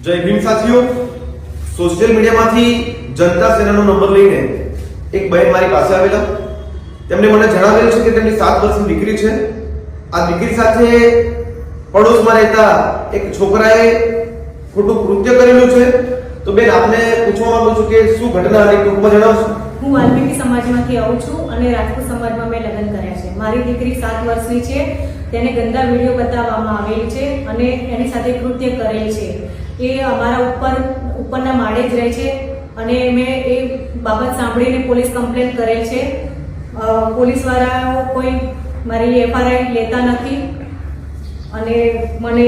જય ભીમ સાથીઓ, સોશિયલ મીડિયામાંથી જનતા સેનાનો નંબર લઈને એક બહેન મારી પાસે આવેલા. તેમણે મને જણાવેલ છે કે તેમની 7 વર્ષની દીકરી છે. આ દીકરી સાથે પડોશમાં રહેતા એક છોકરાએ ખોટું કૃત્ય કરેલું છે. તો બેન, આપને પૂછવા માંગુ છું કે શું ઘટના હતી, ટૂંકમાં જણાવશો? હું વાલ્મીકી સમાજમાંથી આવું છું અને રાજપૂત સમાજમાં મેં લગ્ન કર્યા છે. મારી દીકરી 7 વર્ષની છે. તેને ગંદા વિડીયો બતાવવામાં આવેલ છે અને એની સાથે કૃત્ય કરેલ છે. એ અમારા ઉપરના માળે જ રહે છે અને મેં એ બાબત સાંભળીને પોલીસ કમ્પ્લેન કરેલ છે. પોલીસવાળાઓ કોઈ મારી એફઆરઆઈ લેતા નથી અને મને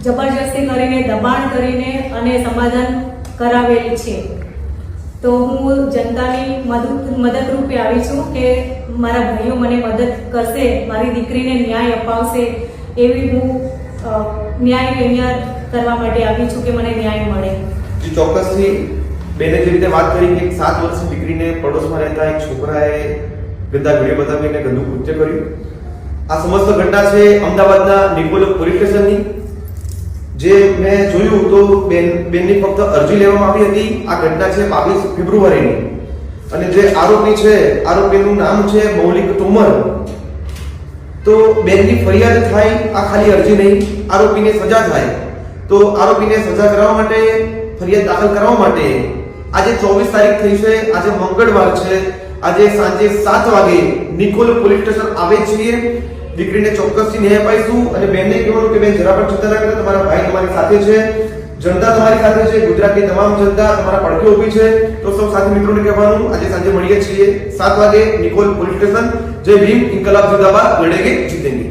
જબરજસ્તી કરીને, દબાણ કરીને અને સમાધાન કરાવેલ છે. તો હું જનતાની મદદરૂપે આવી છું કે મારા ભાઈઓ મને મદદ કરશે, મારી દીકરીને ન્યાય અપાવશે, એવી હું ન્યાય અહીંયા કરવા માટે આવી છું કે મને ન્યાય મળે. જે ચોક્કસથી બેને જે રીતે વાત કરી કે 7 વર્ષની દીકરીને પડોશમાં રહેતા એક છોકરાએ ગંદા વિડીયો બતાવીને ગંદુ કૃત્ય કર્યું. આ સમસ્ત ઘટના છે અમદાવાદના નિકોલ પોલીસ સ્ટેશનની. જે મેં જોયું તો બેનની ફક્ત અરજી લેવામાં આવી હતી. આ ઘટના છે 22 ફેબ્રુઆરીની અને જે આરોપી છે, આરોપીનું નામ છે મૌલિક તોમર. તો બેનની ફરિયાદ થાય, આ ખાલી અરજી નહીં, આરોપીને સજા થાય. તો આરોપીને સજા કરાવવા માટે, ફરિયાદ દાખલ કરવા માટે આજે 24 તારીખ થઈ છે, આજે મંગળવાર છે, આજે સાંજે 7 વાગે નિકોલ પોલીસ સ્ટેશન આવે છીએ. દીકરીને ચોક્કસથી ન્યાય અપાઈશું અને બેનને કહેવાનું કે બેન જરા પણ ચિંતા ના કરો, તમારા ભાઈ તમારી સાથે છે, જનતા તમારી સાથે છે, ગુજરાતની તમામ જનતા તમારા પડખે ઊભી છે. તો સૌ સાથી મિત્રોને કહેવાનું આજે સાંજે મળીએ છીએ 7 વાગે નિકોલ પોલીસ સ્ટેશન. જય ભીમ, ઇન્કલાબ જિંદાબાદ, લડેંગે જીતેંગે.